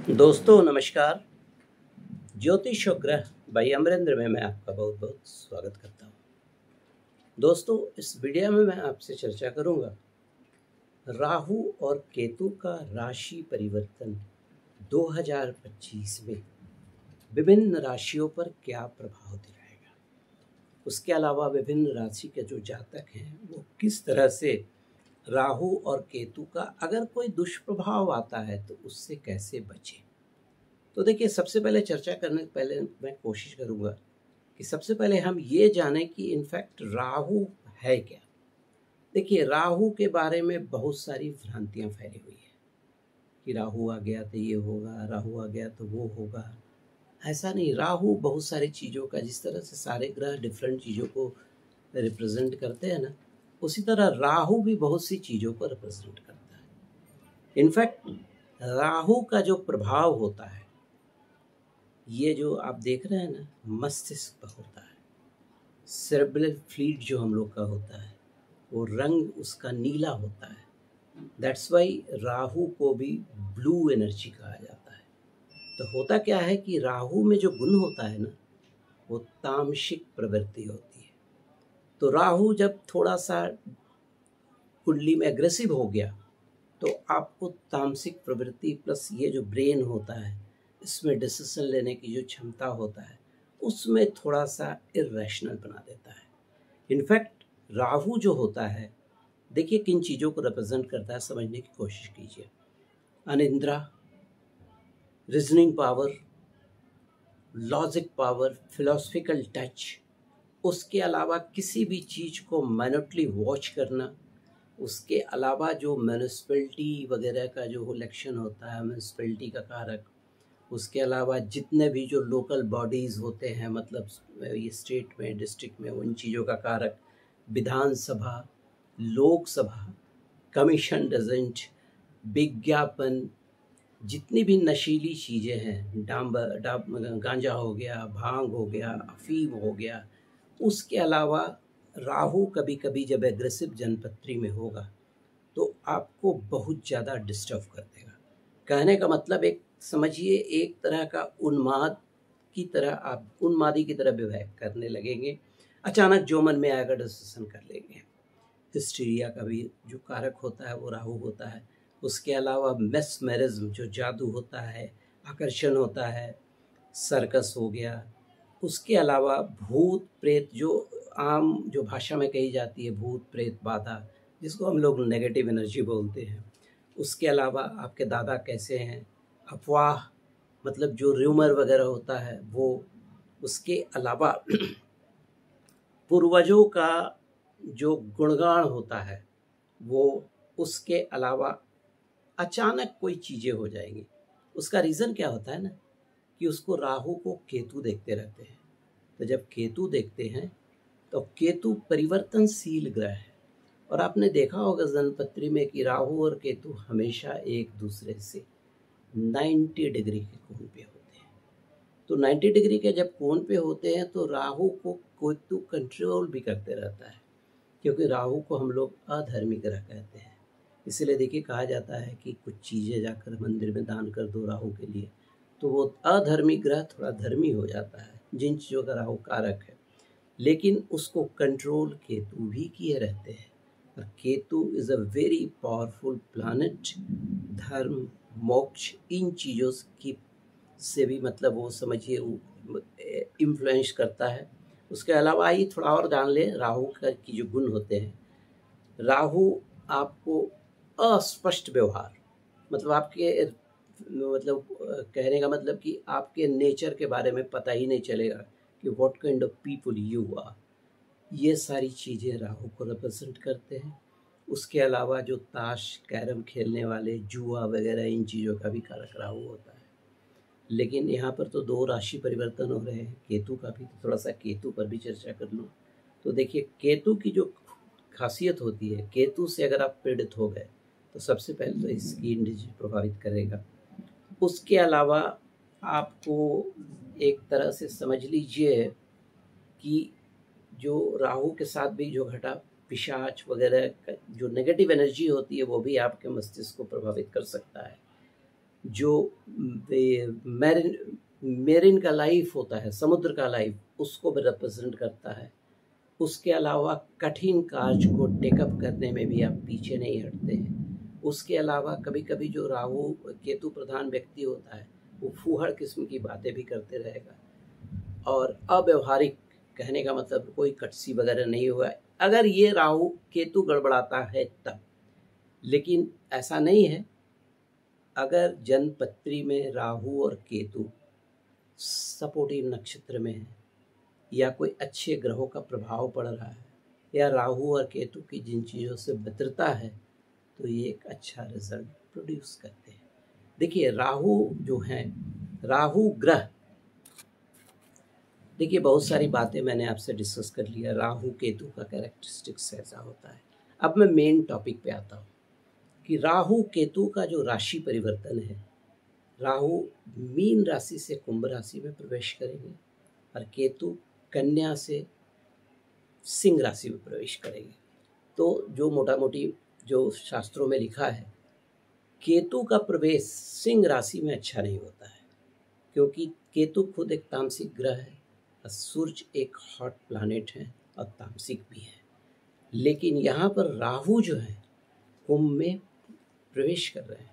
दोस्तों नमस्कार। ज्योतिष और ग्रह भाई अमरेंद्र में मैं आपका बहुत बहुत स्वागत करता हूँ। दोस्तों इस वीडियो में मैं आपसे चर्चा करूँगा राहु और केतु का राशि परिवर्तन 2025 में विभिन्न राशियों पर क्या प्रभाव दिखाएगा। उसके अलावा विभिन्न राशि के जो जातक हैं वो किस तरह से राहु और केतु का अगर कोई दुष्प्रभाव आता है तो उससे कैसे बचें। तो देखिए, सबसे पहले चर्चा करने से पहले मैं कोशिश करूंगा कि सबसे पहले हम ये जानें कि इनफैक्ट राहु है क्या। देखिए, राहु के बारे में बहुत सारी भ्रांतियां फैली हुई है कि राहु आ गया तो ये होगा, राहु आ गया तो वो होगा। ऐसा नहीं, राहु बहुत सारी चीज़ों का, जिस तरह से सारे ग्रह डिफरेंट चीज़ों को रिप्रेजेंट करते हैं ना, उसी तरह राहु भी बहुत सी चीज़ों को रिप्रेजेंट करता है। इनफैक्ट राहु का जो प्रभाव होता है, ये जो आप देख रहे हैं ना, मस्तिष्क पर होता है। सेरेब्रल फ्लूइड जो हम लोग का होता है वो रंग उसका नीला होता है। दैट्स वाई राहु को भी ब्लू एनर्जी कहा जाता है। तो होता क्या है कि राहु में जो गुण होता है ना, वो तामसिक प्रवृत्ति होती है। तो राहु जब थोड़ा सा कुंडली में एग्रेसिव हो गया तो आपको तामसिक प्रवृत्ति प्लस ये जो ब्रेन होता है, इसमें डिसीजन लेने की जो क्षमता होता है, उसमें थोड़ा सा इरेशनल बना देता है। इनफैक्ट राहु जो होता है, देखिए किन चीज़ों को रिप्रेजेंट करता है, समझने की कोशिश कीजिए। अनिद्रा, reasoning power, logic power, philosophical touch, उसके अलावा किसी भी चीज़ को मैनुटली वॉच करना, उसके अलावा जो म्यूनिसिपैलिटी वगैरह का जो इलेक्शन होता है, म्यूनिसिपैलिटी का कारक, उसके अलावा जितने भी जो लोकल बॉडीज़ होते हैं, मतलब ये स्टेट में, डिस्ट्रिक्ट में, उन चीज़ों का कारक, विधानसभा, लोकसभा, कमीशन डजेंट, विज्ञापन, जितनी भी नशीली चीज़ें हैं, गांजा हो गया, भांग हो गया, अफीम हो गया, उसके अलावा राहु कभी कभी जब एग्रेसिव जनपत्री में होगा तो आपको बहुत ज़्यादा डिस्टर्ब कर देगा। कहने का मतलब, एक समझिए, एक तरह का उन्माद की तरह, आप उन्मादी की तरह व्यवहार करने लगेंगे। अचानक जो मन में आएगा डिसीजन कर लेंगे। हिस्टीरिया का भी जो कारक होता है वो राहु होता है। उसके अलावा मेस्मेरिज्म, जो जादू होता है, आकर्षण होता है, सर्कस हो गया। उसके अलावा भूत प्रेत, जो आम जो भाषा में कही जाती है, भूत प्रेत बाधा, जिसको हम लोग नेगेटिव एनर्जी बोलते हैं। उसके अलावा आपके दादा कैसे हैं, अफवाह, मतलब जो र्यूमर वगैरह होता है वो। उसके अलावा पूर्वजों का जो गुणगान होता है वो। उसके अलावा अचानक कोई चीज़ें हो जाएंगी। उसका रीज़न क्या होता है ना, कि उसको राहु को केतु देखते रहते हैं। तो जब केतु देखते हैं तो केतु परिवर्तनशील ग्रह है, और आपने देखा होगा जन्मपत्री में कि राहु और केतु हमेशा एक दूसरे से 90 डिग्री के कोण पे होते हैं। तो 90 डिग्री के जब कोण पे होते हैं तो राहु को केतु कंट्रोल भी करते रहता है, क्योंकि राहु को हम लोग अधर्मी ग्रह कहते हैं। इसलिए देखिए, कहा जाता है कि कुछ चीज़ें जाकर मंदिर में दान कर दो राहु के लिए, तो वो अधर्मी ग्रह थोड़ा धर्मी हो जाता है, जिन चीज़ों का राहु कारक है। लेकिन उसको कंट्रोल केतु भी किए रहते हैं, और Ketu is a very powerful planet. धर्म, मोक्ष, इन चीज़ों की से भी, मतलब वो समझिए, इन्फ्लुएंस करता है। उसके अलावा आइए थोड़ा और जान लें राहु का की जो गुण होते हैं। राहु आपको अस्पष्ट व्यवहार, मतलब आपके, मतलब कहने का मतलब कि आपके नेचर के बारे में पता ही नहीं चलेगा कि what kind of people you are. ये सारी चीज़ें राहु को रिप्रेजेंट करते हैं। उसके अलावा जो ताश, कैरम खेलने वाले, जुआ वगैरह, इन चीज़ों का भी कारक राहु होता है। लेकिन यहाँ पर तो 2 राशि परिवर्तन हो रहे हैं, केतु का भी, तो थोड़ा सा केतु पर भी चर्चा कर लूँ। तो देखिए, केतु की जो खासियत होती है, केतु से अगर आप पीड़ित हो गए तो सबसे पहले तो स्किन डिजीज प्रभावित करेगा। उसके अलावा आपको एक तरह से समझ लीजिए कि जो राहु के साथ भी जो घटा, पिशाच वगैरह जो नेगेटिव एनर्जी होती है, वो भी आपके मस्तिष्क को प्रभावित कर सकता है। जो मेरिन का लाइफ होता है, समुद्र का लाइफ, उसको भी रिप्रेजेंट करता है। उसके अलावा कठिन कार्य को टेकअप करने में भी आप पीछे नहीं हटते हैं। उसके अलावा कभी कभी जो राहु केतु प्रधान व्यक्ति होता है वो फूहड़ किस्म की बातें भी करते रहेगा और अव्यवहारिक, कहने का मतलब कोई कटसी वगैरह नहीं हुआ अगर ये राहु केतु गड़बड़ाता है तब। लेकिन ऐसा नहीं है। अगर जन्मपत्री में राहु और केतु सपोर्टिव नक्षत्र में है या कोई अच्छे ग्रहों का प्रभाव पड़ रहा है या राहु और केतु की जिन चीज़ों से मित्रता है तो ये एक अच्छा रिजल्ट प्रोड्यूस करते हैं। देखिए राहु जो है, राहु ग्रह, देखिए बहुत सारी बातें मैंने आपसे डिस्कस कर लिया। राहु केतु का कैरेक्टरिस्टिक्स ऐसा होता है। अब मैं मेन टॉपिक पे आता हूँ कि राहु केतु का जो राशि परिवर्तन है, राहु मीन राशि से कुंभ राशि में प्रवेश करेंगे और केतु कन्या से सिंह राशि में प्रवेश करेंगे। तो जो मोटा मोटी जो शास्त्रों में लिखा है, केतु का प्रवेश सिंह राशि में अच्छा नहीं होता है, क्योंकि केतु खुद एक तामसिक ग्रह है और सूर्य एक हॉट प्लैनेट है और तामसिक भी है। लेकिन यहाँ पर राहु जो है कुंभ में प्रवेश कर रहे हैं।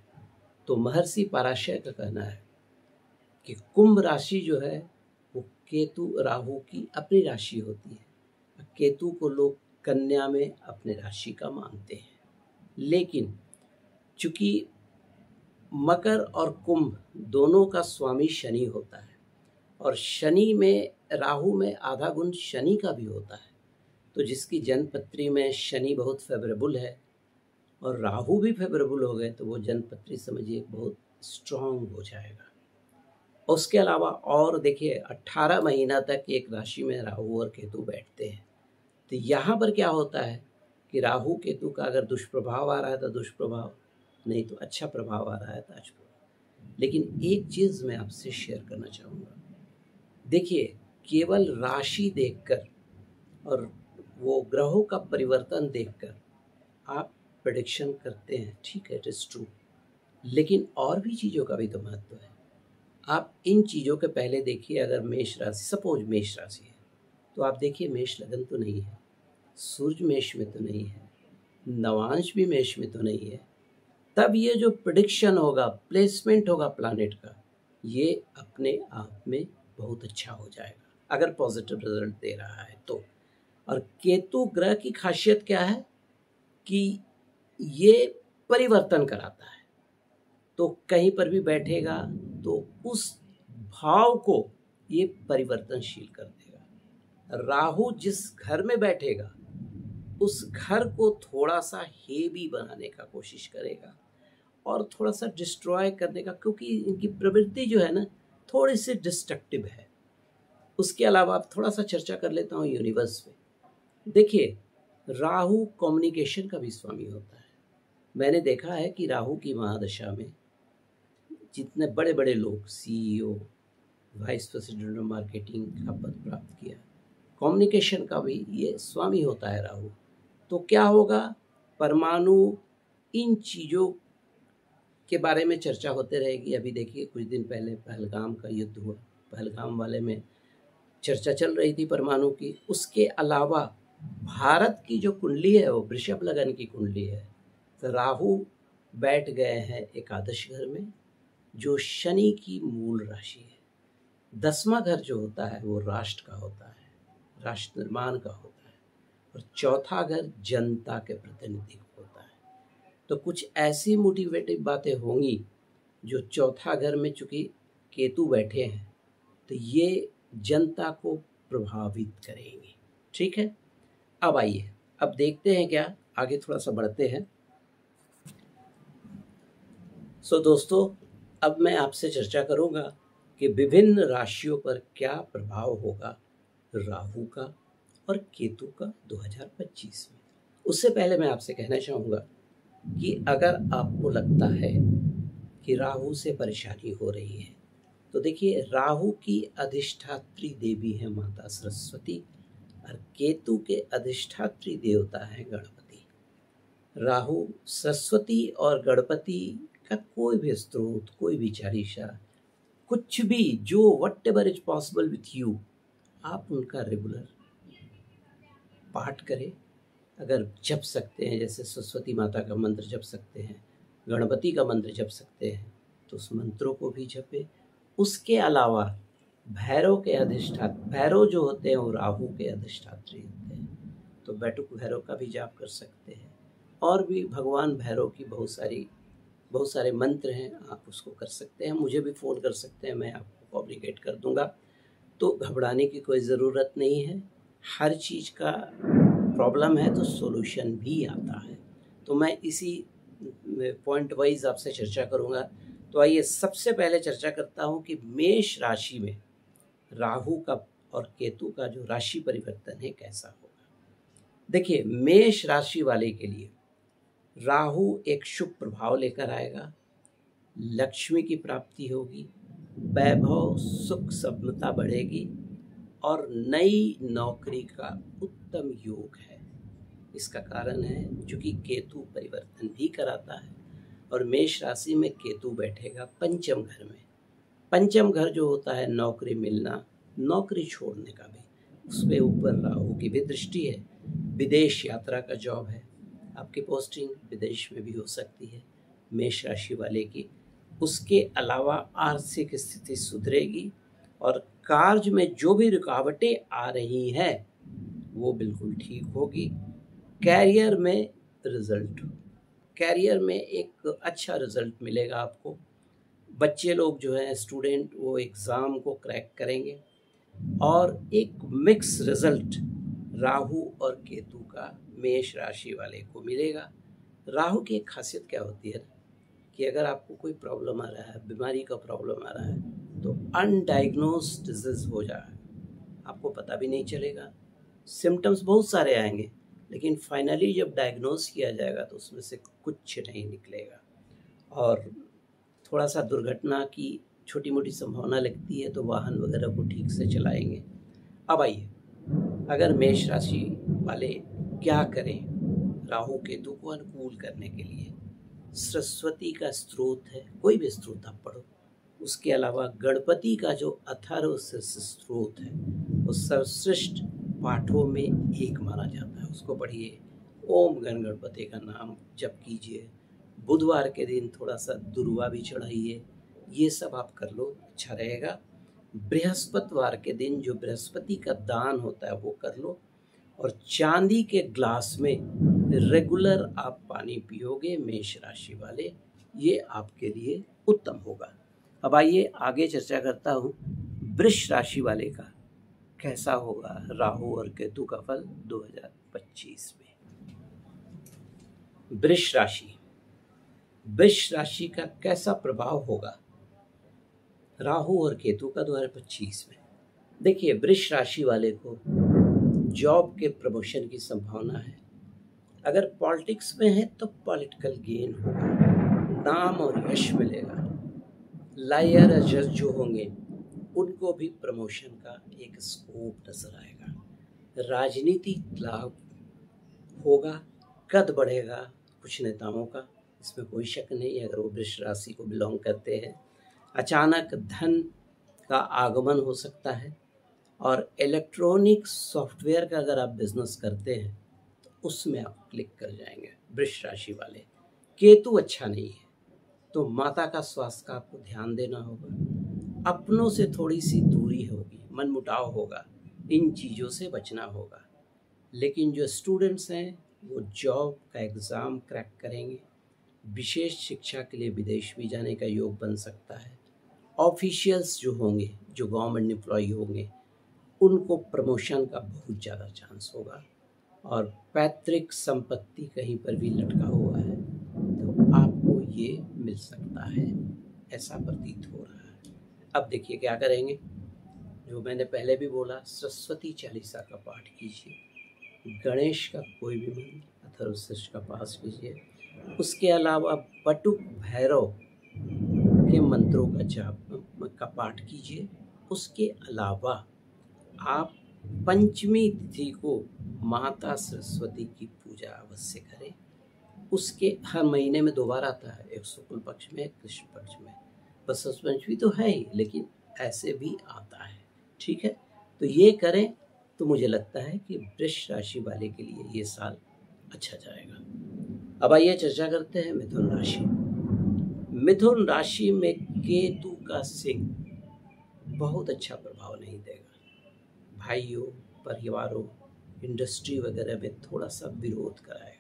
तो महर्षि पराशर का कहना है कि कुंभ राशि जो है वो केतु राहु की अपनी राशि होती है। केतु को लोग कन्या में अपने राशि का मानते हैं। लेकिन चूंकि मकर और कुंभ दोनों का स्वामी शनि होता है और शनि में, राहु में आधा गुण शनि का भी होता है, तो जिसकी जन्मपत्री में शनि बहुत फेवरेबल है और राहु भी फेवरेबल हो गए तो वो जन्मपत्री समझिए बहुत स्ट्रांग हो जाएगा। उसके अलावा और देखिए 18 महीना तक एक राशि में राहु और केतु बैठते हैं। तो यहाँ पर क्या होता है कि राहु केतु का अगर दुष्प्रभाव आ रहा है तो दुष्प्रभाव, नहीं तो अच्छा प्रभाव आ रहा है तो अच्छा प्रभाव। लेकिन एक चीज़ मैं आपसे शेयर करना चाहूँगा। देखिए केवल राशि देखकर और वो ग्रहों का परिवर्तन देखकर आप प्रेडिक्शन करते हैं, ठीक है, इट इज़ ट्रू, लेकिन और भी चीज़ों का भी तो महत्व है। आप इन चीज़ों के पहले देखिए। अगर मेष राशि, सपोज मेष राशि है, तो आप देखिए मेष लगन तो नहीं है, सूर्य मेष में तो नहीं है, नवांश भी मेष में तो नहीं है, तब ये जो प्रेडिक्शन होगा, प्लेसमेंट होगा प्लैनेट का, ये अपने आप में बहुत अच्छा हो जाएगा अगर पॉजिटिव रिजल्ट दे रहा है तो। और केतु ग्रह की खासियत क्या है कि ये परिवर्तन कराता है। तो कहीं पर भी बैठेगा तो उस भाव को ये परिवर्तनशील कर देगा। राहु जिस घर में बैठेगा उस घर को थोड़ा सा हेवी बनाने का कोशिश करेगा और थोड़ा सा डिस्ट्रॉय करने का, क्योंकि इनकी प्रवृत्ति जो है ना थोड़ी सी डिस्ट्रक्टिव है। उसके अलावा आप थोड़ा सा चर्चा कर लेता हूँ यूनिवर्स पे। देखिए राहु कम्युनिकेशन का भी स्वामी होता है। मैंने देखा है कि राहु की महादशा में जितने बड़े बड़े लोग, CEO, vice president of marketing का पद प्राप्त किया, कम्युनिकेशन का भी ये स्वामी होता है राहु। तो क्या होगा, परमाणु, इन चीज़ों के बारे में चर्चा होते रहेगी। अभी देखिए कुछ दिन पहले पहलगाम का युद्ध हुआ, पहलगाम वाले में चर्चा चल रही थी परमाणु की। उसके अलावा भारत की जो कुंडली है वो वृषभ लगन की कुंडली है। तो राहु बैठ गए हैं एकादश घर में, जो शनि की मूल राशि है। 10वां घर जो होता है वो राष्ट्र का होता है, राष्ट्र निर्माण का होता है, और चौथा घर जनता के प्रतिनिधि होता है। तो कुछ ऐसी मोटिवेटिव बातें होंगी जो चौथा घर में चूंकि केतु बैठे हैं तो ये जनता को प्रभावित करेंगे। ठीक है, अब आइए अब देखते हैं क्या आगे, थोड़ा सा बढ़ते हैं। दोस्तों अब मैं आपसे चर्चा करूंगा कि विभिन्न राशियों पर क्या प्रभाव होगा राहु का और केतु का 2025 में। उससे पहले मैं आपसे कहना चाहूँगा कि अगर आपको लगता है कि राहु से परेशानी हो रही है तो देखिए राहु की अधिष्ठात्री देवी है माता सरस्वती और केतु के अधिष्ठात्री देवता है गणपति। राहु सरस्वती और गणपति का कोई भी स्त्रोत, कोई भी चालीसा, कुछ भी जो what ever is possible with you, आप उनका रेगुलर पाठ करें। अगर जप सकते हैं, जैसे सरस्वती माता का मंत्र जप सकते हैं, गणपति का मंत्र जप सकते हैं, तो उस मंत्रों को भी जपें। उसके अलावा भैरव के अधिष्ठात्र, भैरव जो होते हैं वो राहु के अधिष्ठात्री होते हैं, तो बैठुक भैरव का भी जाप कर सकते हैं। और भी भगवान भैरव की बहुत सारे मंत्र हैं, आप उसको कर सकते हैं। मुझे भी फ़ोन कर सकते हैं, मैं आपको कम्युनिकेट कर दूंगा। तो घबराने की कोई ज़रूरत नहीं है। हर चीज़ का प्रॉब्लम है तो सॉल्यूशन भी आता है। तो मैं इसी पॉइंट वाइज आपसे चर्चा करूंगा। तो आइए सबसे पहले चर्चा करता हूं कि मेष राशि में राहु का और केतु का जो राशि परिवर्तन है कैसा होगा। देखिए, मेष राशि वाले के लिए राहु एक शुभ प्रभाव लेकर आएगा। लक्ष्मी की प्राप्ति होगी, वैभव, सुख, समता बढ़ेगी और नई नौकरी का उत्तम योग है। इसका कारण है क्योंकि केतु परिवर्तन भी कराता है और मेष राशि में केतु बैठेगा पंचम घर में। पंचम घर जो होता है नौकरी मिलना, नौकरी छोड़ने का भी, उसपे ऊपर राहु की भी दृष्टि है। विदेश यात्रा का जॉब है, आपकी पोस्टिंग विदेश में भी हो सकती है मेष राशि वाले की। उसके अलावा आर्थिक स्थिति सुधरेगी और कार्य में जो भी रुकावटें आ रही हैं वो बिल्कुल ठीक होगी। कैरियर में रिजल्ट, कैरियर में एक अच्छा रिजल्ट मिलेगा आपको। बच्चे लोग जो हैं, स्टूडेंट, वो एग्ज़ाम को क्रैक करेंगे और एक मिक्स रिजल्ट राहु और केतु का मेष राशि वाले को मिलेगा। राहु की एक खासियत क्या होती है ना, कि अगर आपको कोई प्रॉब्लम आ रहा है, बीमारी का प्रॉब्लम आ रहा है, तो अनडायग्नोस्ड डिजीज हो जाए, आपको पता भी नहीं चलेगा। सिम्टम्स बहुत सारे आएंगे, लेकिन फाइनली जब डायग्नोस किया जाएगा तो उसमें से कुछ नहीं निकलेगा और थोड़ा सा दुर्घटना की छोटी मोटी संभावना लगती है, तो वाहन वगैरह को ठीक से चलाएंगे। अब आइए, अगर मेष राशि वाले क्या करें राहु केतु को अनुकूल करने के लिए। सरस्वती का स्त्रोत है, कोई भी स्त्रोत आप पढ़ो। उसके अलावा गणपति का जो अथर्व स्त्रोत है वो सर्वश्रेष्ठ पाठों में एक माना जाता है, उसको पढ़िए। ओम गण गणपति का नाम जप कीजिए। बुधवार के दिन थोड़ा सा दुर्वा भी चढ़ाइए। ये सब आप कर लो, अच्छा रहेगा। बृहस्पतिवार के दिन जो बृहस्पति का दान होता है वो कर लो और चांदी के ग्लास में रेगुलर आप पानी पियोगे मेष राशि वाले, ये आपके लिए उत्तम होगा। अब आइए आगे चर्चा करता हूँ वृष राशि वाले का कैसा होगा राहु और केतु का फल 2025 में। वृष राशि का कैसा प्रभाव होगा राहु और केतु का 2025 में। देखिए, वृष राशि वाले को जॉब के प्रमोशन की संभावना है। अगर पॉलिटिक्स में है तो पॉलिटिकल गेन होगा, नाम और यश मिलेगा। लायर और जज जो होंगे उनको भी प्रमोशन का एक स्कोप नजर आएगा। राजनीति लाभ होगा, कद बढ़ेगा कुछ नेताओं का, इसमें कोई शक नहीं है अगर वो वृष राशि को बिलोंग करते हैं। अचानक धन का आगमन हो सकता है और इलेक्ट्रॉनिक सॉफ्टवेयर का अगर आप बिजनेस करते हैं तो उसमें आप क्लिक कर जाएंगे वृष राशि वाले। केतु अच्छा नहीं है, तो माता का स्वास्थ्य का आपको ध्यान देना होगा। अपनों से थोड़ी सी दूरी होगी, मनमुटाव होगा, इन चीज़ों से बचना होगा। लेकिन जो स्टूडेंट्स हैं वो जॉब का एग्ज़ाम क्रैक करेंगे। विशेष शिक्षा के लिए विदेश भी जाने का योग बन सकता है। ऑफिशियल्स जो होंगे, जो गवर्नमेंट एम्प्लॉय होंगे, उनको प्रमोशन का बहुत ज़्यादा चांस होगा। और पैतृक संपत्ति कहीं पर भी लटका हुआ है तो आपको ये मिल सकता है, ऐसा प्रतीत हो रहा है। अब देखिए क्या करेंगे, जो मैंने पहले भी बोला, सरस्वती चालीसा का पाठ कीजिए, गणेश का कोई भी मंत्र अथर्वशीर्ष का पाठ कीजिए। उसके अलावा बटुक भैरव के मंत्रों का जाप का पाठ कीजिए। उसके अलावा आप पंचमी तिथि को माता सरस्वती की पूजा अवश्य करें। उसके हर महीने में 2 बार आता है, एक शुक्ल पक्ष में एक कृष्ण पक्ष में। बसंत पंचमी तो है ही, लेकिन ऐसे भी आता है। ठीक है, तो ये करें तो मुझे लगता है कि वृष राशि वाले के लिए ये साल अच्छा जाएगा। अब आइए चर्चा करते हैं मिथुन राशि। मिथुन राशि में केतु का सिंह बहुत अच्छा प्रभाव नहीं देगा। भाइयों, परिवारों, इंडस्ट्री वगैरह में थोड़ा सा विरोध कराएगा।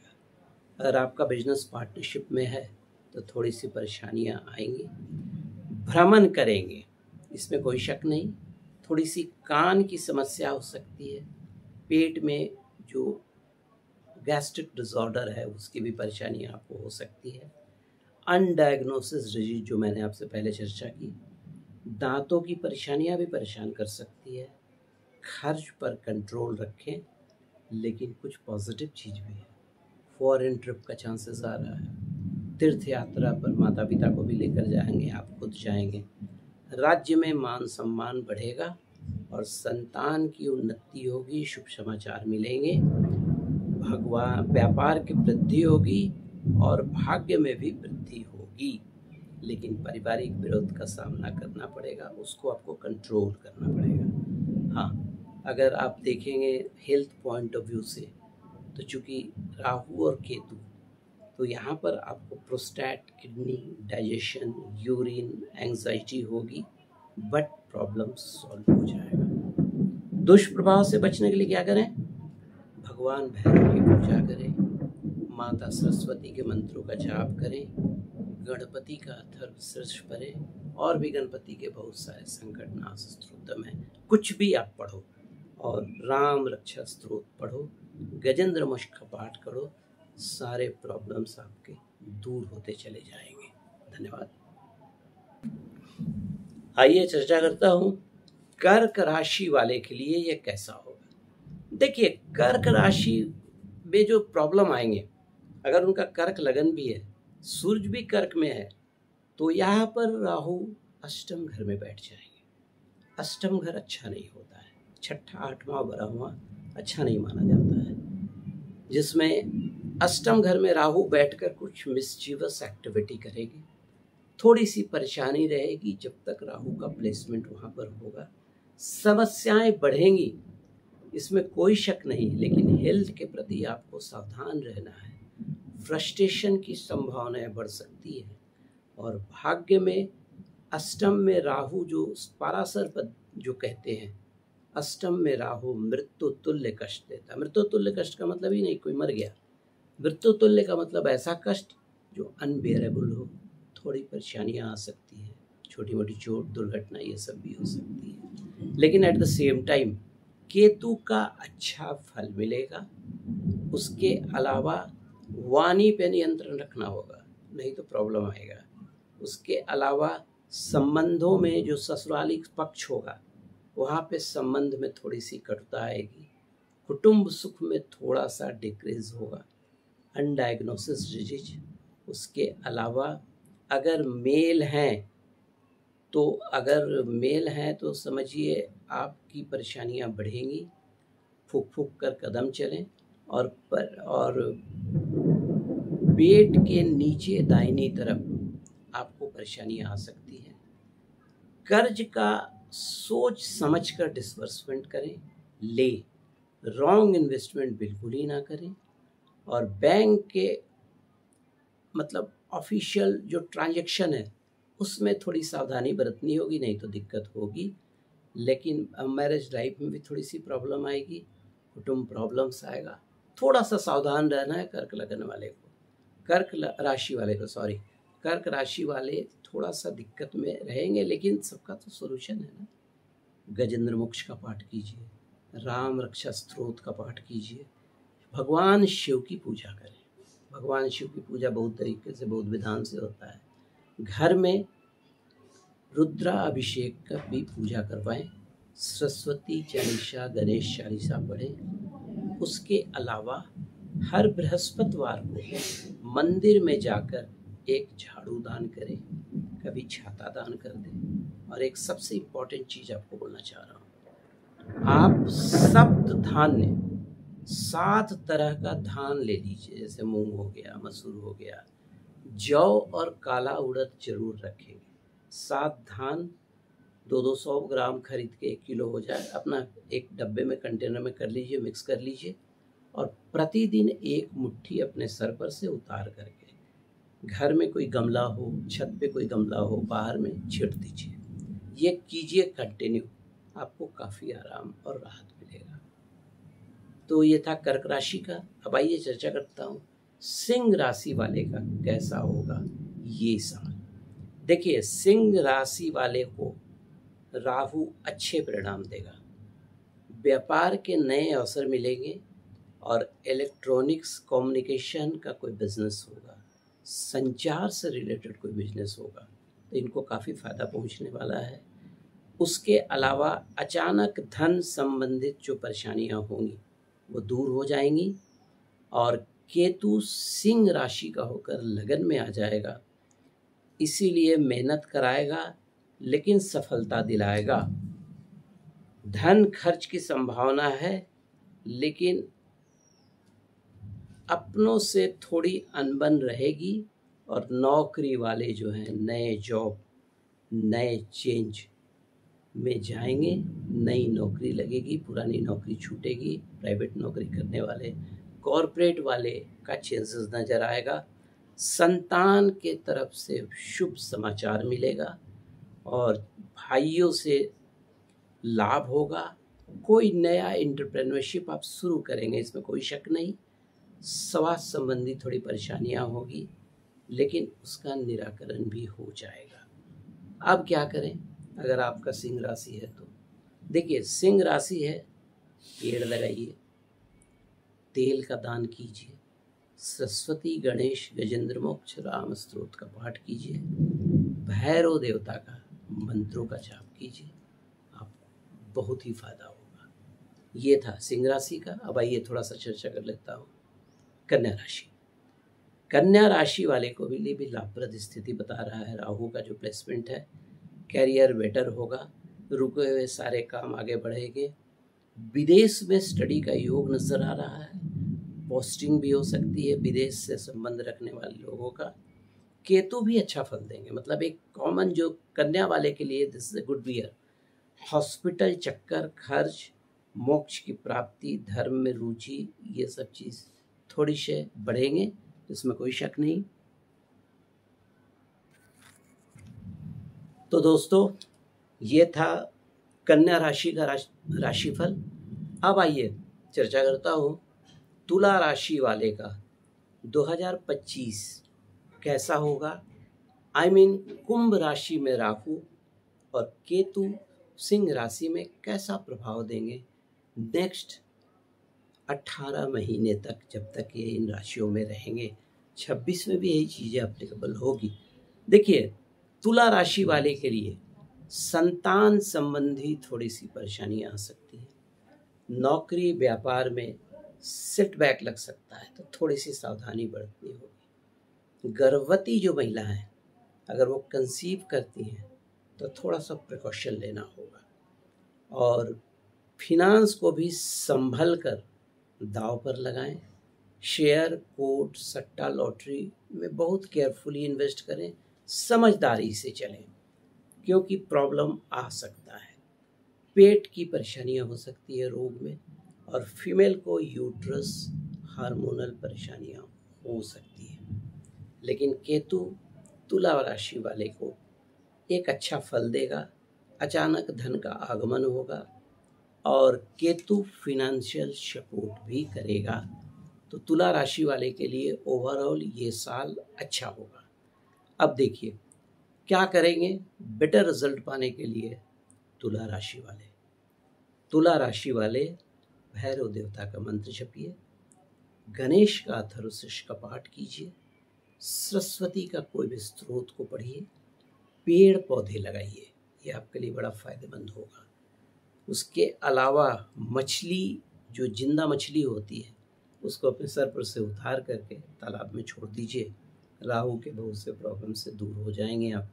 अगर आपका बिजनेस पार्टनरशिप में है तो थोड़ी सी परेशानियां आएंगी। भ्रमण करेंगे, इसमें कोई शक नहीं। थोड़ी सी कान की समस्या हो सकती है। पेट में जो गैस्ट्रिक डिसऑर्डर है उसकी भी परेशानी आपको हो सकती है। अनडायग्नोसिस डिजीज जो मैंने आपसे पहले चर्चा की, दांतों की परेशानियां भी परेशान कर सकती है। खर्च पर कंट्रोल रखें, लेकिन कुछ पॉजिटिव चीज़ भी है। फॉरेन ट्रिप का चांसेस आ रहा है। तीर्थ यात्रा पर माता पिता को भी लेकर जाएंगे, आप खुद जाएंगे। राज्य में मान सम्मान बढ़ेगा और संतान की उन्नति होगी, शुभ समाचार मिलेंगे। भगवान व्यापार की वृद्धि होगी और भाग्य में भी वृद्धि होगी, लेकिन पारिवारिक विरोध का सामना करना पड़ेगा, उसको आपको कंट्रोल करना पड़ेगा। हाँ, अगर आप देखेंगे हेल्थ पॉइंट ऑफ व्यू से, तो चूँकि राहु और केतु, तो यहाँ पर आपको prostate, kidney, digestion, urine, anxiety होगी, बट प्रॉब्लम सॉल्व हो जाएगा। दुष्प्रभाव से बचने के लिए क्या करें? भगवान भैरव की पूजा करें, माता सरस्वती के मंत्रों का जाप करें, गणपति का अथर्वशीर्ष पढ़ें, और भी गणपति के बहुत सारे संकटनाश स्तोत्रम हैं, कुछ भी आप पढ़ो, और राम रक्षा स्तोत्र पढ़ो, गजेंद्र मोक्ष का पाठ करो, सारे प्रॉब्लम्स आपके दूर होते चले जाएंगे। धन्यवाद। आइए चर्चा करता हूँ कर्क राशि वाले के लिए ये कैसा होगा। देखिए, कर्क राशि में जो प्रॉब्लम आएंगे, अगर उनका कर्क लगन भी है, सूर्य भी कर्क में है, तो यहाँ पर राहु अष्टम घर में बैठ जाएंगे। अष्टम घर अच्छा नहीं होता है, छठा, आठवां, 12वां अच्छा नहीं माना जाता है, जिसमें अष्टम घर में राहु बैठकर कुछ मिस्चीवस एक्टिविटी करेगी। थोड़ी सी परेशानी रहेगी जब तक राहु का प्लेसमेंट वहाँ पर होगा। समस्याएं बढ़ेंगी, इसमें कोई शक नहीं, लेकिन हेल्थ के प्रति आपको सावधान रहना है। फ्रस्ट्रेशन की संभावनाएं बढ़ सकती है। और भाग्य में अष्टम में राहु जो पाराशर पद जो कहते हैं, अष्टम में राहु मृत्यु तुल्य कष्ट देता है। मृत्यु तुल्य कष्ट का मतलब ही नहीं कोई मर गया, मृत्यु तुल्य का मतलब ऐसा कष्ट जो अनबेरेबल हो। थोड़ी परेशानियां आ सकती है, छोटी मोटी चोट, दुर्घटना, ये सब भी हो सकती है, लेकिन at the same time Ketu का अच्छा फल मिलेगा। उसके अलावा वाणी पे नियंत्रण रखना होगा, नहीं तो प्रॉब्लम आएगा। उसके अलावा संबंधों में जो ससुराली पक्ष होगा, वहाँ पे संबंध में थोड़ी सी कटुता आएगी। कुटुंब सुख में थोड़ा सा डिक्रीज होगा। अनडायग्नोसिस डिजीज। उसके अलावा अगर मेल हैं तो समझिए आपकी परेशानियां बढ़ेंगी। फूक फूक कर कदम चलें, और पेट के नीचे दाहिनी तरफ आपको परेशानियां आ सकती हैं। कर्ज का सोच समझकर डिस्बर्समेंट करें, रॉन्ग इन्वेस्टमेंट बिल्कुल ही ना करें। और बैंक के मतलब ऑफिशियल जो ट्रांजैक्शन है उसमें थोड़ी सावधानी बरतनी होगी, नहीं तो दिक्कत होगी। लेकिन मैरिज लाइफ में भी थोड़ी सी प्रॉब्लम आएगी, कुटुंब प्रॉब्लम्स आएगा। थोड़ा सा सावधान रहना है कर्क लगन वाले को, कर्क राशि वाले थोड़ा सा दिक्कत में रहेंगे, लेकिन सबका तो सोल्यूशन है ना। गजेंद्र मोक्ष का पाठ कीजिए, राम रक्षा स्तोत्र का पाठ कीजिए, भगवान शिव की पूजा करें। भगवान शिव की पूजा बहुत तरीके से, बहुत विधान से होता है। घर में रुद्रा अभिषेक का भी पूजा करवाएं। सरस्वती चालीसा, गणेश चालीसा पढ़ें। उसके अलावा हर बृहस्पतिवार को मंदिर में जाकर एक झाड़ू दान करें, कभी छाता दान कर दें। और एक सबसे इम्पोर्टेंट चीज़ आपको बोलना चाह रहा हूँ, आप सप्त धान्य 7 तरह का धान ले लीजिए, जैसे मूंग हो गया, मसूर हो गया, जौ और काला उड़द जरूर रखेंगे। 7 धान 200 ग्राम खरीद के 1 किलो हो जाए, अपना एक डब्बे में कंटेनर में कर लीजिए, मिक्स कर लीजिए और प्रतिदिन 1 मुट्ठी अपने सर पर से उतार करके घर में कोई गमला हो, छत पे कोई गमला हो, बाहर में छिट दीजिए। ये कीजिए कंटिन्यू, आपको काफ़ी आराम और राहत मिलेगा। तो ये था कर्क राशि का। अब आइए चर्चा करता हूँ सिंह राशि वाले का कैसा होगा ये साल। देखिए, सिंह राशि वाले को राहु अच्छे परिणाम देगा, व्यापार के नए अवसर मिलेंगे और इलेक्ट्रॉनिक्स कम्युनिकेशन का कोई बिजनेस होगा, संचार से रिलेटेड कोई बिजनेस होगा, तो इनको काफ़ी फ़ायदा पहुंचने वाला है। उसके अलावा अचानक धन संबंधित जो परेशानियां होंगी वो दूर हो जाएंगी और केतु सिंह राशि का होकर लगन में आ जाएगा, इसीलिए मेहनत कराएगा लेकिन सफलता दिलाएगा। धन खर्च की संभावना है लेकिन अपनों से थोड़ी अनबन रहेगी और नौकरी वाले जो हैं नए जॉब, नए चेंज में जाएंगे, नई नौकरी लगेगी, पुरानी नौकरी छूटेगी। प्राइवेट नौकरी करने वाले, कॉरपोरेट वाले का चांसेस नज़र आएगा। संतान के तरफ से शुभ समाचार मिलेगा और भाइयों से लाभ होगा। कोई नया एंटरप्रेन्योरशिप आप शुरू करेंगे, इसमें कोई शक नहीं। स्वास्थ्य संबंधी थोड़ी परेशानियां होगी लेकिन उसका निराकरण भी हो जाएगा। अब क्या करें अगर आपका सिंह राशि है तो? देखिए, सिंह राशि है, पेड़ लगाइए, तेल का दान कीजिए, सरस्वती गणेश गजेंद्र मोक्ष राम स्तोत्र का पाठ कीजिए, भैरव देवता का मंत्रों का जाप कीजिए, आपको बहुत ही फायदा होगा। ये था सिंह राशि का। अब आइए थोड़ा सा चर्चा कर लेता हूँ कन्या राशि। कन्या राशि वाले को भी लाभप्रद स्थिति बता रहा है राहु का जो प्लेसमेंट है। कैरियर बेटर होगा, रुके हुए सारे काम आगे बढ़ेंगे, विदेश में स्टडी का योग नजर आ रहा है, पोस्टिंग भी हो सकती है विदेश से संबंध रखने वाले लोगों का। केतु भी अच्छा फल देंगे, मतलब एक कॉमन जो कन्या वाले के लिए this is a good year. Hospital चक्कर, खर्च, मोक्ष की प्राप्ति, धर्म में रुचि, ये सब चीज़ थोड़ी से बढ़ेंगे, इसमें कोई शक नहीं। तो दोस्तों, ये था कन्या राशि का राशिफल। अब आइए चर्चा करता हूँ तुला राशि वाले का 2025 कैसा होगा। कुंभ राशि में राहु और केतु सिंह राशि में कैसा प्रभाव देंगे नेक्स्ट 18 महीने तक, जब तक ये इन राशियों में रहेंगे। 26 में भी यही चीज़ें अप्लीकेबल होगी। देखिए, तुला राशि वाले के लिए संतान संबंधी थोड़ी सी परेशानियां आ सकती हैं, नौकरी व्यापार में सेटबैक लग सकता है, तो थोड़ी सी सावधानी बरतनी होगी। गर्भवती जो महिला हैं, अगर वो कंसीव करती हैं तो थोड़ा सा प्रिकॉशन लेना होगा और फिनांस को भी संभल कर दाव पर लगाएं। शेयर, कोट, सट्टा, लॉटरी में बहुत केयरफुली इन्वेस्ट करें, समझदारी से चलें क्योंकि प्रॉब्लम आ सकता है। पेट की परेशानियां हो सकती है रोग में, और फीमेल को यूट्रस हार्मोनल परेशानियां हो सकती है। लेकिन केतु तुला राशि वाले को एक अच्छा फल देगा, अचानक धन का आगमन होगा और केतु फिनेंशियल सपोर्ट भी करेगा। तो तुला राशि वाले के लिए ओवरऑल ये साल अच्छा होगा। अब देखिए क्या करेंगे बेटर रिजल्ट पाने के लिए। तुला राशि वाले भैरव देवता का मंत्र जपिए, गणेश का अथर्वशीर्ष का पाठ कीजिए, सरस्वती का कोई भी स्त्रोत को पढ़िए, पेड़ पौधे लगाइए, ये आपके लिए बड़ा फायदेमंद होगा। उसके अलावा मछली, जो जिंदा मछली होती है, उसको अपने सर पर से उतार करके तालाब में छोड़ दीजिए, राहु के बहुत से प्रॉब्लम से दूर हो जाएंगे आप।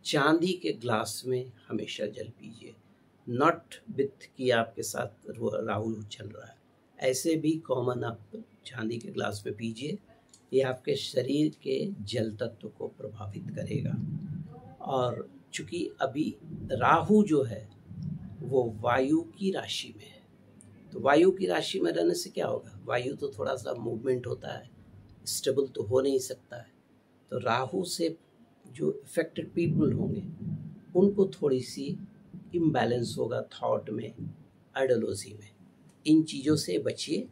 चांदी के ग्लास में हमेशा जल पीजिए, नॉट विथ कि आपके साथ राहु चल रहा है, ऐसे भी कॉमन आप चांदी के ग्लास में पीजिए। ये आपके शरीर के जल तत्व को प्रभावित करेगा। और चूँकि अभी राहु जो है वो वायु की राशि में है, तो वायु की राशि में रहने से क्या होगा, वायु तो थोड़ा सा मूवमेंट होता है, स्टेबल तो हो नहीं सकता है। तो राहु से जो इफेक्टेड पीपल होंगे उनको थोड़ी सी इम्बैलेंस होगा थॉट में, आइडियोलॉजी में। इन चीज़ों से बचिए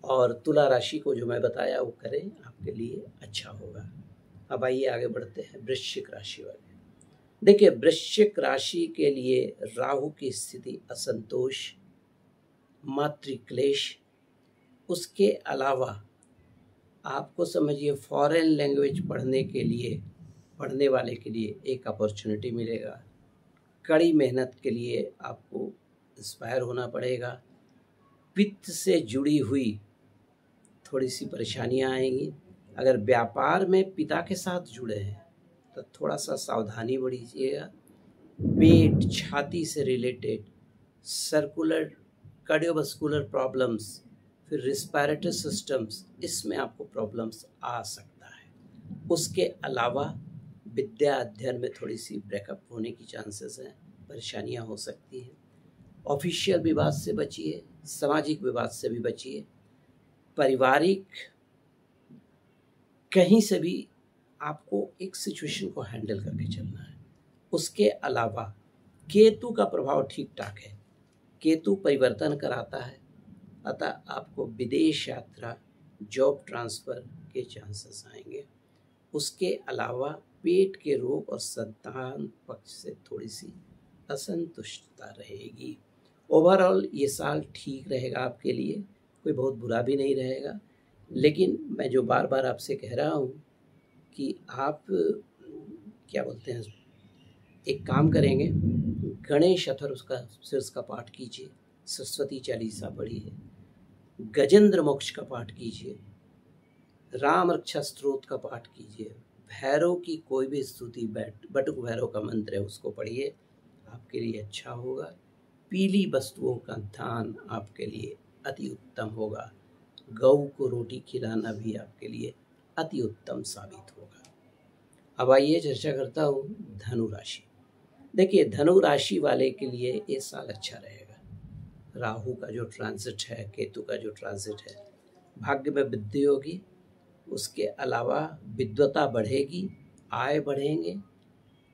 और तुला राशि को जो मैं बताया वो करें, आपके लिए अच्छा होगा। अब आइए आगे बढ़ते हैं वृश्चिक राशि वाले। देखिए, वृश्चिक राशि के लिए राहु की स्थिति असंतोष, मातृक्लेश, उसके अलावा आपको समझिए फॉरेन लैंग्वेज पढ़ने वाले के लिए एक अपॉर्चुनिटी मिलेगा। कड़ी मेहनत के लिए आपको इंस्पायर होना पड़ेगा। पित्त से जुड़ी हुई थोड़ी सी परेशानियां आएंगी। अगर व्यापार में पिता के साथ जुड़े हैं तो थोड़ा सा सावधानी बरतिएगा। पेट, छाती से रिलेटेड सर्कुलर कार्डियोवास्कुलर प्रॉब्लम्स, फिर रिस्पायरेटरी सिस्टम्स, इसमें आपको प्रॉब्लम्स आ सकता है। उसके अलावा विद्या अध्ययन में थोड़ी सी ब्रेकअप होने की चांसेस हैं, परेशानियां हो सकती हैं। ऑफिशियल विवाद से बचिए, सामाजिक विवाद से भी बचिए। पारिवारिक कहीं से भी आपको एक सिचुएशन को हैंडल करके चलना है। उसके अलावा केतु का प्रभाव ठीक ठाक है। केतु परिवर्तन कराता है, अतः आपको विदेश यात्रा, जॉब ट्रांसफ़र के चांसेस आएंगे। उसके अलावा पेट के रोग और संतान पक्ष से थोड़ी सी असंतुष्टता रहेगी। ओवरऑल ये साल ठीक रहेगा आपके लिए, कोई बहुत बुरा भी नहीं रहेगा। लेकिन मैं जो बार बार आपसे कह रहा हूँ कि आप क्या बोलते हैं, एक काम करेंगे, गणेश शीर्ष का पाठ कीजिए, सरस्वती चालीसा पढ़िए, गजेंद्र मोक्ष का पाठ कीजिए, राम रक्षा स्तोत्र का पाठ कीजिए, भैरव की कोई भी स्तुति, बटुक भैरव का मंत्र है उसको पढ़िए, आपके लिए अच्छा होगा। पीली वस्तुओं का दान आपके लिए अति उत्तम होगा। गौ को रोटी खिलाना भी आपके लिए अति उत्तम साबित होगा। अब आइए चर्चा करता हूँ धनु राशि। देखिए, धनु राशि वाले के लिए ये साल अच्छा रहेगा। राहु का जो ट्रांजिट है, केतु का जो ट्रांजिट है, भाग्य में वृद्धि होगी। उसके अलावा विद्वता बढ़ेगी, आय बढ़ेंगे,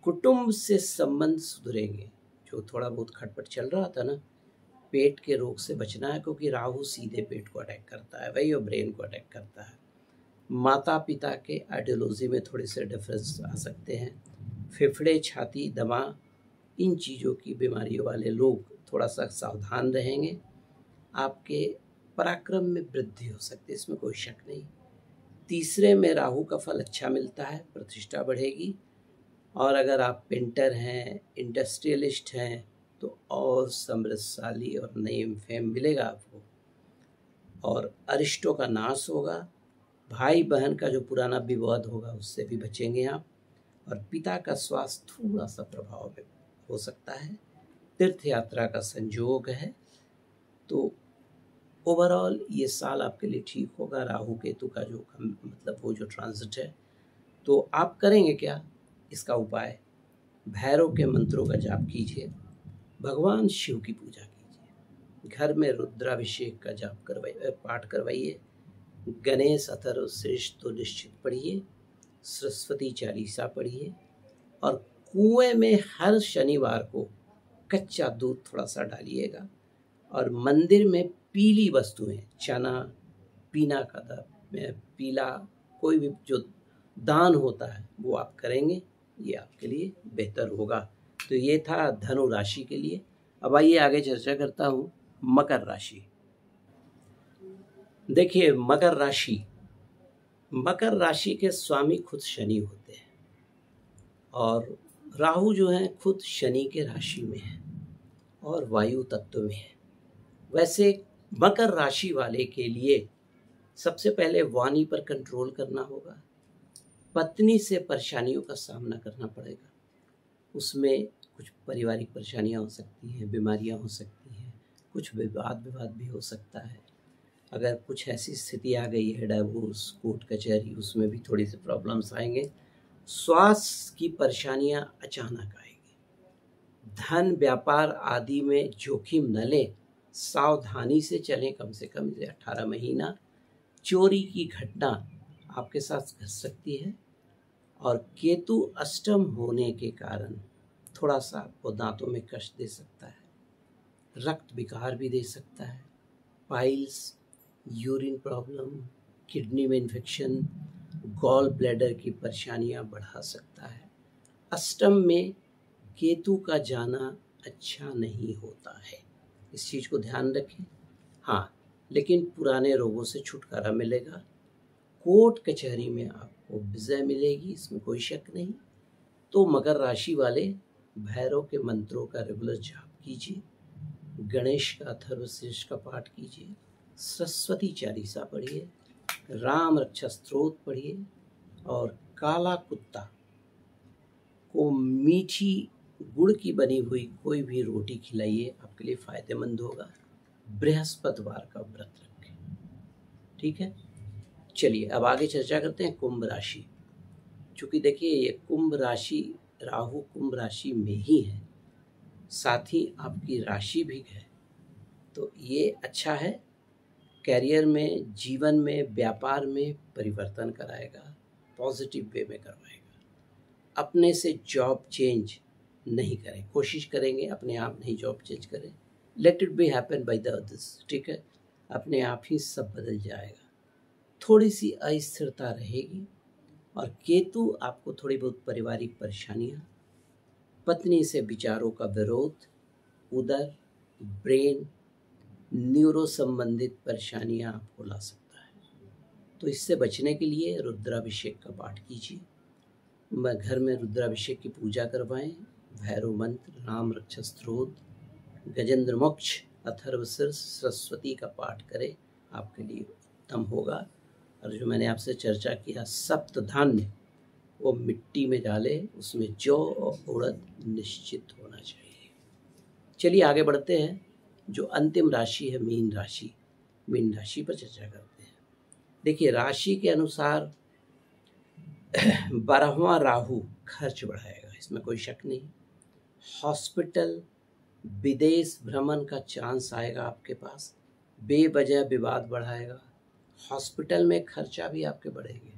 कुटुंब से संबंध सुधरेंगे। जो थोड़ा बहुत खटपट चल रहा था ना, पेट के रोग से बचना है, क्योंकि राहु सीधे पेट को अटैक करता है, वही और ब्रेन को अटैक करता है। माता पिता के आइडियोलॉजी में थोड़े से डिफरेंस आ सकते हैं। फेफड़े, छाती, दमा, इन चीज़ों की बीमारियों वाले लोग थोड़ा सा सावधान रहेंगे। आपके पराक्रम में वृद्धि हो सकती है, इसमें कोई शक नहीं। तीसरे में राहु का फल अच्छा मिलता है, प्रतिष्ठा बढ़ेगी। और अगर आप पेंटर हैं, इंडस्ट्रियलिस्ट हैं, तो और समृद्धशाली और नेम फेम मिलेगा आपको। और अरिष्टों का नाश होगा। भाई बहन का जो पुराना विवाद होगा उससे भी बचेंगे आप। और पिता का स्वास्थ्य थोड़ा सा प्रभाव में हो सकता है। तीर्थ यात्रा का संयोग है। तो ओवरऑल ये साल आपके लिए ठीक होगा। राहु केतु का जो मतलब वो जो ट्रांजिट है, तो आप करेंगे क्या, इसका उपाय, भैरव के मंत्रों का जाप कीजिए, भगवान शिव की पूजा कीजिए, घर में रुद्राभिषेक का जाप पाठ करवाइए, गणेश अथर्व श्रेष्ठ तो निश्चित पढ़िए, सरस्वती चालीसा पढ़िए, और कुएं में हर शनिवार को कच्चा दूध थोड़ा सा डालिएगा। और मंदिर में पीली वस्तुएं, चना, पीला कोई भी जो दान होता है वो आप करेंगे, ये आपके लिए बेहतर होगा। तो ये था धनु राशि के लिए। अब आइए आगे चर्चा करता हूँ मकर राशि। देखिए, मकर राशि के स्वामी खुद शनि होते हैं, और राहु जो है खुद शनि के राशि में है और वायु तत्व में है। वैसे मकर राशि वाले के लिए सबसे पहले वाणी पर कंट्रोल करना होगा। पत्नी से परेशानियों का सामना करना पड़ेगा। उसमें कुछ पारिवारिक परेशानियां हो सकती हैं, बीमारियां हो सकती हैं, कुछ विवाद भी हो सकता है। अगर कुछ ऐसी स्थिति आ गई है, डाइवोर्स, कोर्ट कचहरी, उसमें भी थोड़ी सी प्रॉब्लम्स आएंगे। स्वास्थ्य की परेशानियां अचानक आएगी। धन व्यापार आदि में जोखिम न लें, सावधानी से चलें। कम से कम 18 महीना चोरी की घटना आपके साथ घट सकती है। और केतु अष्टम होने के कारण थोड़ा सा आपको दांतों में कष्ट दे सकता है, रक्त विकार भी दे सकता है, पाइल्स, यूरिन प्रॉब्लम, किडनी में इन्फेक्शन, गॉल ब्लैडर की परेशानियां बढ़ा सकता है। अष्टम में केतु का जाना अच्छा नहीं होता है, इस चीज़ को ध्यान रखें। हाँ, लेकिन पुराने रोगों से छुटकारा मिलेगा। कोर्ट कचहरी में आपको विजय मिलेगी, इसमें कोई शक नहीं। तो मकर राशि वाले भैरव के मंत्रों का रेगुलर जाप कीजिए, गणेश का अथर्वशीर्ष का पाठ कीजिए, सरस्वती चालीसा पढ़िए, राम रक्षा स्तोत्र पढ़िए और काला कुत्ता को मीठी गुड़ की बनी हुई कोई भी रोटी खिलाइए, आपके लिए फायदेमंद होगा। बृहस्पतिवार का व्रत रखें। ठीक है, चलिए अब आगे चर्चा करते हैं कुंभ राशि। चूँकि देखिए ये कुंभ राशि, राहु कुंभ राशि में ही है, साथ ही आपकी राशि भी है, तो ये अच्छा है। कैरियर में, जीवन में, व्यापार में परिवर्तन कराएगा, पॉजिटिव वे में करवाएगा। अपने से जॉब चेंज नहीं करें, कोशिश करेंगे अपने आप नहीं जॉब चेंज करें। Let it be happen by the others. ठीक है, अपने आप ही सब बदल जाएगा। थोड़ी सी अस्थिरता रहेगी। और केतु आपको थोड़ी बहुत पारिवारिक परेशानियां, पत्नी से विचारों का विरोध, उदर, ब्रेन, न्यूरो संबंधित परेशानियां आपको ला सकता है। तो इससे बचने के लिए रुद्राभिषेक का पाठ कीजिए, घर में रुद्राभिषेक की पूजा करवाएं, भैरव मंत्र, राम रक्षा स्तोत्र, गजेंद्र मोक्ष, अथर्वशीर्ष, सरस्वती का पाठ करें, आपके लिए उत्तम होगा। और जो मैंने आपसे चर्चा किया सप्त धान्य, वो मिट्टी में डाले, उसमें जौ और उड़द निश्चित होना चाहिए। चलिए आगे बढ़ते हैं। जो अंतिम राशि है मीन राशि, मीन राशि पर चर्चा करते हैं। देखिए राशि के अनुसार 12वां राहु खर्च बढ़ाएगा, इसमें कोई शक नहीं। हॉस्पिटल, विदेश भ्रमण का चांस आएगा आपके पास, बेवजह विवाद बढ़ाएगा। हॉस्पिटल में खर्चा भी आपके बढ़ेंगे,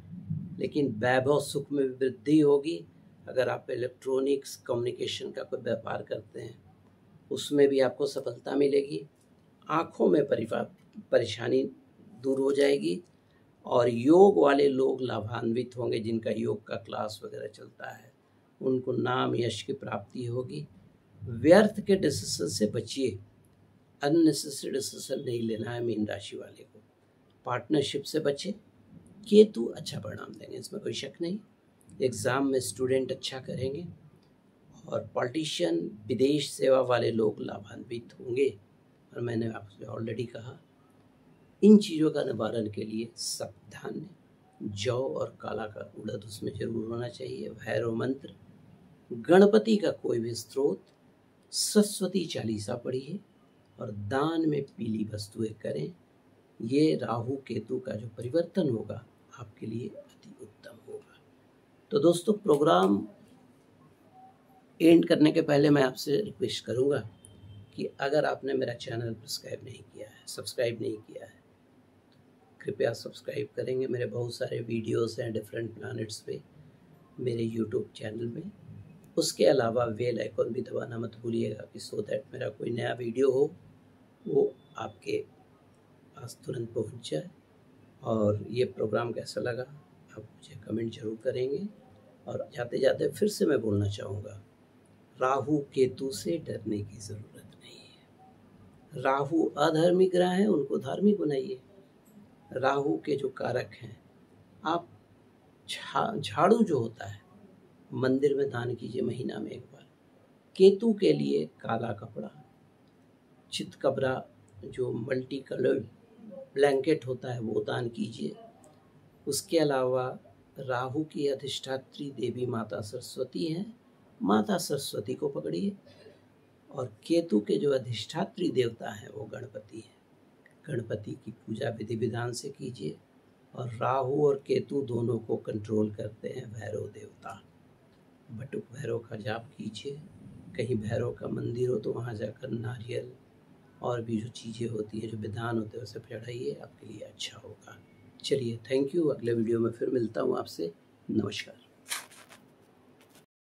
लेकिन वैभव सुख में वृद्धि होगी। अगर आप इलेक्ट्रॉनिक्स कम्युनिकेशन का कोई व्यापार करते हैं, उसमें भी आपको सफलता मिलेगी। आँखों में परेशानी दूर हो जाएगी। और योग वाले लोग लाभान्वित होंगे, जिनका योग का क्लास वगैरह चलता है, उनको नाम यश की प्राप्ति होगी। व्यर्थ के डिसीजन से बचिए, अननेसेसरी डिसीजन नहीं लेना है मीन राशि वाले को। पार्टनरशिप से बचे। केतु अच्छा परिणाम देंगे, इसमें कोई शक नहीं। एग्ज़ाम में स्टूडेंट अच्छा करेंगे और पॉलिटिशियन, विदेश सेवा वाले लोग लाभान्वित होंगे। और मैंने आपसे ऑलरेडी कहा, इन चीज़ों का निवारण के लिए सावधान, जौ और काला का उड़द उसमें जरूर होना चाहिए। भैरव मंत्र, गणपति का कोई भी स्त्रोत, सरस्वती चालीसा पढ़िए और दान में पीली वस्तुएं करें। ये राहु केतु का जो परिवर्तन होगा आपके लिए अति उत्तम होगा। तो दोस्तों, प्रोग्राम एंड करने के पहले मैं आपसे रिक्वेस्ट करूंगा कि अगर आपने मेरा चैनल सब्सक्राइब नहीं किया है, कृपया सब्सक्राइब करेंगे। मेरे बहुत सारे वीडियोस हैं डिफरेंट प्लैनेट्स पे मेरे यूट्यूब चैनल में। उसके अलावा बेल आइकन भी दबाना मत भूलिएगा, कि सो दैट मेरा कोई नया वीडियो हो वो आपके पास तुरंत पहुंच जाए। और ये प्रोग्राम कैसा लगा आप मुझे कमेंट जरूर करेंगे। और जाते जाते फिर से मैं बोलना चाहूँगा, राहु केतु से डरने की ज़रूरत नहीं है। राहु अधार्मिक ग्रह हैं, उनको धार्मिक बनाइए। राहु के जो कारक हैं, आप झाड़ू जो होता है मंदिर में दान कीजिए महीना में एक बार। केतु के लिए काला कपड़ा, चितकबरा जो मल्टी कलर्ड ब्लैंकेट होता है वो दान कीजिए। उसके अलावा राहु की अधिष्ठात्री देवी माता सरस्वती हैं, माता सरस्वती को पकड़िए। और केतु के जो अधिष्ठात्री देवता हैं वो गणपति हैं, गणपति की पूजा विधि विधान से कीजिए। और राहु और केतु दोनों को कंट्रोल करते हैं भैरव देवता। बटुक भैरव का जाप कीजिए। कहीं भैरव का मंदिर हो तो वहाँ जाकर नारियल और भी जो चीज़ें होती हैं, जो विधान होते हैं, उसे चढ़ाइए, आपके लिए अच्छा होगा। चलिए, थैंक यू। अगले वीडियो में फिर मिलता हूँ आपसे। नमस्कार।